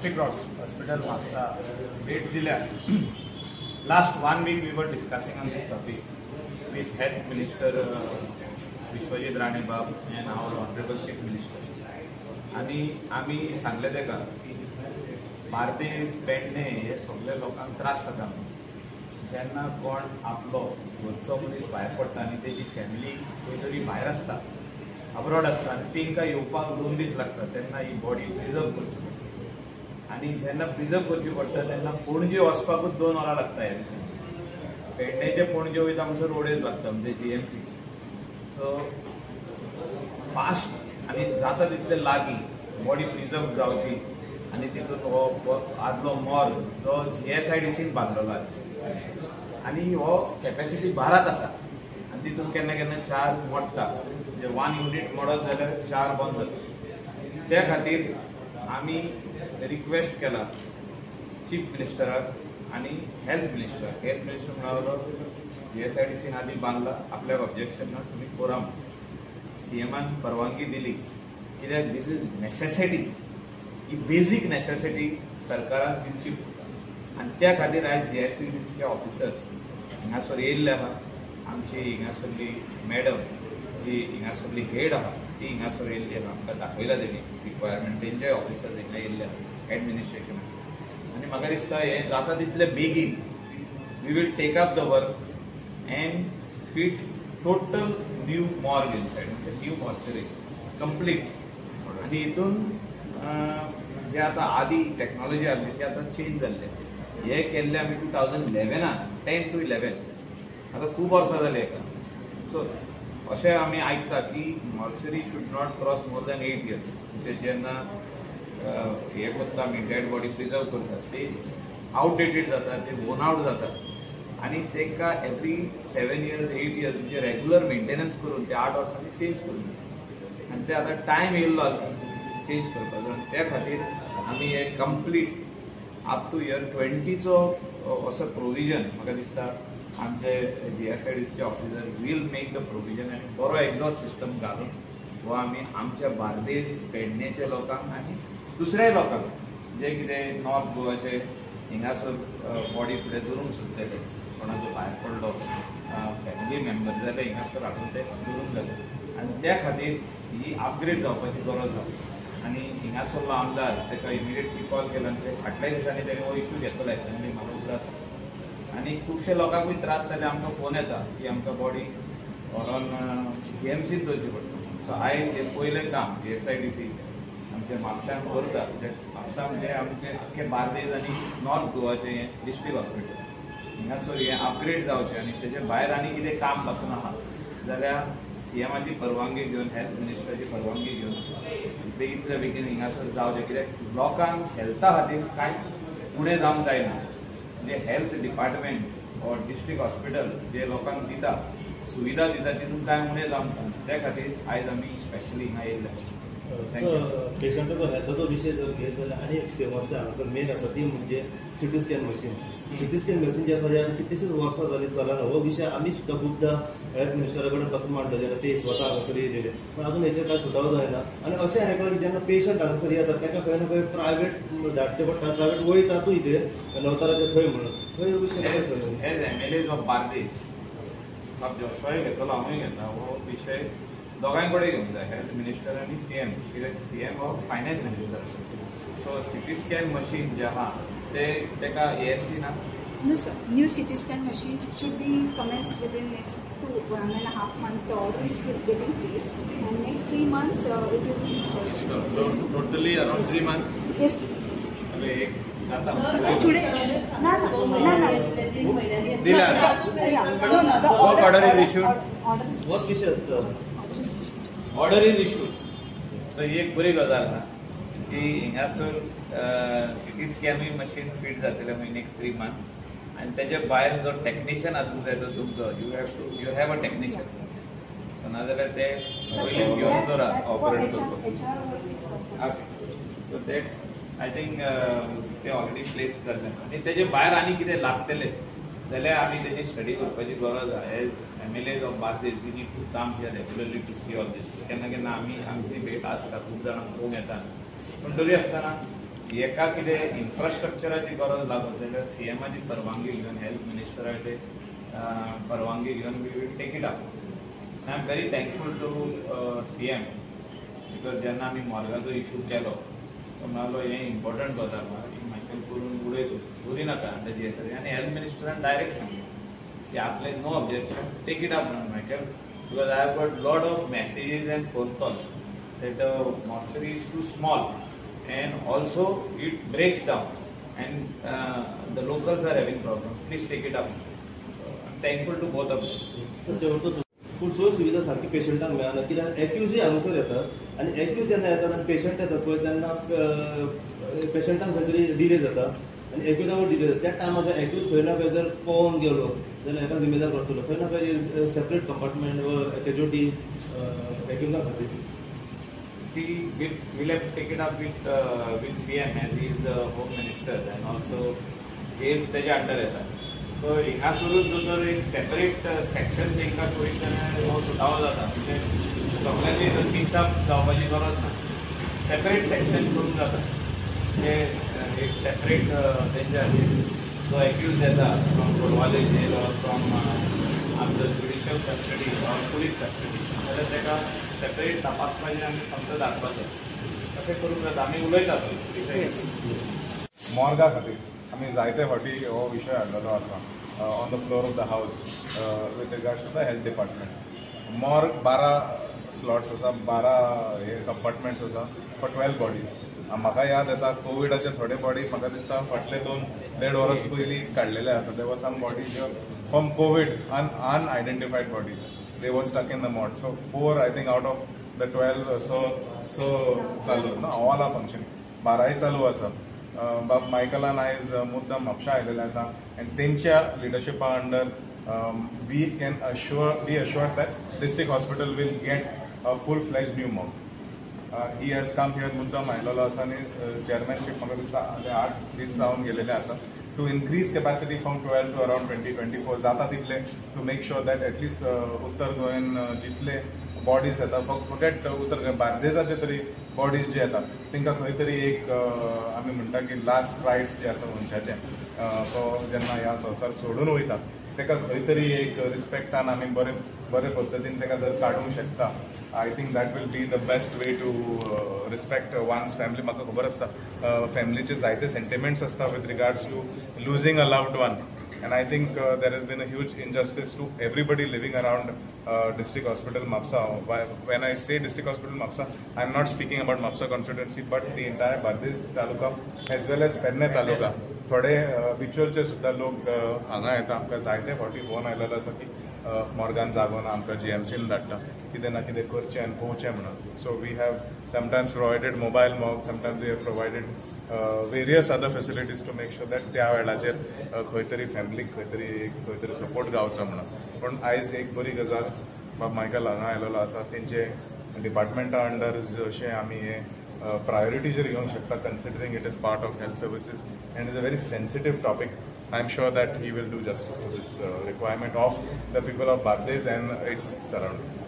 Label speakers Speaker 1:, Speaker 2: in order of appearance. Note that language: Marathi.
Speaker 1: डिस्ट्रिक्ट हॉस्पिटल म्हापसा भेट दिल्या. Last 1 week we were discussing on this topic with Health Minister Vishwajit Rane Bab and our Honorable Chief Minister. आणि आम्ही सांगले तेका की बार्देस पेडणे हे सगळे लोकांक त्रास जाता. जेन्ना कोण आपलो घरचो मनीस भायर पडटा आनी तेजी फॅमिली खंय तरी भायर आसता, अब्रॉड आसता आनी तांकां येवपाक 2 दीस लागता, तेन्ना ही बॉडी प्रिजर्व करची पडटा. आनी जेन्ना प्रिजर्व करची पडटा तेन्ना पणजे वचपाकूच 2 वरां लागता. ह्या दिसांनी पेडणेचे पणजे वयता म्हणसर रोडेज लागता, म्हणजे GMC. सो फास्ट आनी जाता तितले लागीं बॉडी प्रिजर्व जावची आनी तितून हो आदलो मॉर्ग जो GSIDCन बांदलेलो आसा आनी हो कॅपॅसिटी 12 आसा आनी तितून केन्ना केन्ना 4 मोडटा. म्हणजे 1 युनिट मोडत जाल्यार 4 बंद जाता. त्या खातीर आमी रिक्वेस्ट केला चीफ मिनिस्टराक आनी हेल्थ मिनिस्टराक. हेल्थ मिनिस्टर म्हणालो GSIDCन आदी बांदला, आपल्याक ऑब्जेक्शन ना, तुमी कोरा. CMन परवानगी दिली कित्याक दीस इज नेसेसिटी, ही बेजीक नेसेसिटी सरकारान दिवची पडटा. आनी त्या खातीर आयज GSIDCचे ऑफिसर्स हिंगासर येयल्ले आहा. आमची हिंगासरली मॅडम जी हिंगासरली हेड आहा ती हिंगासर येयल्ली आहा. आमकां दाखयला तेणी रिक्वायरमेंट, तेंचे ऑफिसर्स हिंगा येयल्ले आहा एडमिनिस्ट्रेशन. आनी म्हाका दिसता हें जाता तितले बेगीन we will take up the work and fit total new morgue inside, म्हणजे न्यू मॉर्चरी कंप्लीट. आनी हितून जे आतां आदी टॅक्नॉलॉजी आसली ती आतां चेंज जाल्ले. हे केल्ले आमी 2011 10 to 11 आतां खूब वर्सां जाली हेका. सो अशें आमी आयकता की mortuary should not cross more than 8 years. म्हणजे जेन्ना हे करता आमी डेड बॉडी प्रिजर्व करतात ते आउटडेटेड जाता, ते बोन आउट जातात आनी तांकां एवरी 7 years 8 years म्हणजे रेग्युलर मेंटेनन्स करून ते 8 वर्सांनी चेंज करून दिता. आनी ते आतां टायम येयल्लो आसा चेंज करपाचो. आनी त्या खातीर आमी हे कंप्लीट अप टू year 20चो असो प्रोविजन म्हाका दिसता आमचे GSIDCचे officer will make the provision आनी बरो एक्झॉस्ट सिस्टम घालून हो आमी आमच्या बार्देस पेडणेच्या लोकांक आनी दुसऱ्या लोकांक जे कितें नॉर्थ गोवाचे हिंगासर बॉडी फुडें दवरूंक सोदतले, कोणाचो भायर पडलो फॅमिली मेंबर जाल्यार हिंगासर हाडून ते दवरूंक जाय. आनी त्या खातीर ही अपग्रेड जावपाची गरज आसा. आनी हिंगासरलो आमदार ताका इमिडिएटली कॉल केला आनी ते फाटल्या दिसांनी ताणें हो इशू घेतलो एसेंब्ली म्हाका उगडास. आनी खुबशे लोकांकूय त्रास जाले. आमकां फोन येता की आमकां बॉडी व्हरोन GMCन दवरची पडटा. सो आयज हे पयलें काम GSIDC आमच्या म्हापशान करता. म्हापसा म्हणजे आमचे आख्खे बार्देस आनी नॉर्थ गोवाचें हें डिस्ट्रिक्ट हॉस्पिटल. हिंगासर हें अपग्रेड जावचें आनी तेजे भायर आनी कितें काम पासून आहा जाल्यार CMची परवानगी घेवन हेल्थ मिनिस्टराची परवानगी घेवन बेगींतल्या बेगीन हिंगासर जावचें. कित्याक लोकांक हेल्था खातीर कांयच उणें जावंक जायना. म्हणजे हेल्थ डिपार्टमेंट और डिस्ट्रिक्ट हॉस्पिटल जे लोकांक दिता सुविधा दिता तितून कांय उणें जावंक ना. त्या खातीर आयज आमी स्पेशली हिंगा येयल्ले.
Speaker 2: पेशंटाचो हेल्थाचो विशय जर घेत जाल्यार आनी एक समस्या हांगासर मेन आसा ती म्हणजे CT scan machine. CT scan machine जे आसा ते कितलीशीच वर्सां जाली चलना. हो विशय आमी सुद्दां खुबदां हेल्थ मिनिस्टरा कडेन पासून मांडलो जेन्ना ते स्वता हांगासर येयलेले, पण अजून हेचेर कांय सुदार जायना. आनी अशें आयकलां की जेन्ना पेशंट हांगासर येतात तांकां खंय ना खंय प्रायवेट धाडचें पडटा. प्रायवेट वयतातूय ते नवताराचे थंय म्हणून थंय विशय
Speaker 1: एज MLAs ऑफ बार्देस जोशवाय घेतलो, हांवूय घेता. हो विशय दोगांय कडेन घेवंक जाय, हेल्थ मिनिस्टर आनी CM. कित्याक CM हो finance minister. So CT scan machine जे आहा ते ताका AMC ना.
Speaker 3: No sir, new CT scan machine should be commenced within next 1.5 months. The order is getting placed and next 3 months it will be installed.
Speaker 1: Yes. Totally around 3 months.
Speaker 3: Yes.
Speaker 1: अरे एक जाता
Speaker 3: Today? No.
Speaker 1: दिला.
Speaker 3: The
Speaker 1: order is issued.
Speaker 2: what विशय असतो.
Speaker 1: Order is issued. सो ही एक बरी गजाल आहा की हिंगासर CT स्कॅनूय मशीन फिट जातलें खंय नेक्स्ट 3 months. आनी तेजे भायर जो टॅक्निशियन आसूंक जाय तो तुमचो यू हॅव अ टॅक्निशियन. नाजाल्यार ते पयलीं घेवन दवरा ऑपरेट करपाक. सो दॅट आय थिंक ते ऑलरेडी प्लेस जाल्ले. आनी तेजे भायर आनी कितें लागतलें जाल्यार आमी तेजी स्टडी करपाची गरज आहा. As MLAs of Bardez we need to come here regularly to see all this. केन्ना केन्ना आमी आमची भेट आसता, खूब जाणांक पळोवंक येता. पूण तरी आसतना एका कितें इन्फ्रास्ट्रक्चराची गरज लागत जाल्यार सीएमाची परवानगी घेवन हेल्थ मिनिस्टराची परवानगी घेवन we will take it up. I am very thankful to CM because जेन्ना आमी मॉर्गाचो इशू केलो तो म्हणालो हें इम्पॉर्टंट गजाल मागीर करून उडय नाका अंडर GSR आनी हेल्थ मिनिस्टरान डायरेक्ट सांगलें की आपले no objection take it up म्हणून मागीर because I have got lot of messages and phone calls that mortuary is too small and also it breaks down and the locals are having problem. Please take it up. I'm thankful to both of them.
Speaker 2: पूण सोय सुविधा सारकी पेशंटाक मेळना कित्याक एक्यूजूय हांगासर येतात आनी एक्यूज जेन्ना येतात आनी पेशंट येतात पळय तेन्ना पेशंटाक खंय तरी डिले जाता आनी एक्यूजाक डिले जाता. त्या टायमार एक्यूज खंय ना खंय जर पळोवन गेलो जाल्यार हेका जिम्मेदार करतलो. खंय ना खंय सेपरेट कंपार्टमेंट व कॅज्युअल्टी एक्यूजा खातीर
Speaker 1: We'll have to take it up with CM as he is the Home Minister and also jails तेजे अंडर येतात. सो हिंगासरूच जर एक सेपरेट सेक्शन तांकां करीत जाल्यार हो सुटावो जाता. म्हणजे सगळ्यांनी मिक्स अप जावपाची गरज ना. सेपरेट सेक्शन करूंक जाता. म्हणजे एक सेपरेट तेंचे खातीर जो एक्यूज येता फ्रॉम कोडवाले जेल ऑर फ्रॉम आमचो judicial custody or police custody जाल्यार ताका सेपरेट तपासपाचें आमी समजा दाखपाचें तशें करूंक जाता. आमी उलयतात
Speaker 4: मॉर्गा खातीर आमी जायते फावटी हो विशय हाडलेलो आसा on the floor of the house with regards to the health department. Morgue 12 slots आसा, 12 कंपार्टमेंट्स आसा फॉर 12 बॉडीज. म्हाका याद येता कोविडाचे थोडे बॉडी म्हाका दिसता फाटले 2-1.5 वर्स पयलीं काडलेले आसा. There were some bodies from COVID unidentified bodies they were stuck in the mod. So 4 I think out of the 12 so चालू ना all are functioning. 12 चालू आसा. बाब मायकलान आयज मुद्दम म्हापशा आयलेले आसा and तेंच्या लिडरशिपा under we can be assured that district hospital will get a full-fledged new morgue. He has come here मुद्दम आयलेलो आसा आनी chairmanship म्हाका दिसता 8 दीस जावन गेलेले आसा to increase capacity from 12 to around 20-24 जाता तितले to make sure that at least उत्तर गोंयान जितले बॉडीज येता फकत उत्तर गोंय बार्देजाचे तरी बॉडीज जे येता तांकां खंय तरी एक आमी म्हणटा की लास्ट रायट्स जे आसा मनशाचे तो जेन्ना ह्या संवसार सोडून वयता ताका खंय तरी एक रिस्पेक्टान आमी बरे पद्दतीन ताका जर काडूंक शकता. I think that will be the best way to respect one's family. म्हाका खबर आसता फॅमिलीचे जायते सेंटिमेंट्स आसता with regards to losing a loved one and I think there has been a huge injustice to everybody living around District Hospital Mapsa. When I say District Hospital Mapsa, I am not speaking about Mapsa constituency but the entire Bardes taluka as well as Penne taluka. थोडे बिचोलचे सुद्धा लोक हांगा येता. आमकां जायते फावटी फोन आयलेलो आसा की मॉर्गान जागो ना आमकां GMCन धाडटा कितें ना कितें करचें आनी पोवचें म्हणून. So we have sometimes provided mobile morgue, sometimes we have provided various other facilities to make sure that त्या वेळाचेर खंय तरी फॅमिलीक खंय तरी सपोर्ट गावचो म्हणून. पूण आयज एक बरी गजाल बाब मायकल हांगा आयलेलो आसा तेंचे डिपार्टमेंटा अंडर जशें आमी हे प्रायोरिटीचेर घेवंक शकता considering it is part of health services and is a very sensitive topic. I am sure that he will do justice to this requirement of the people of Bardes and its surroundings.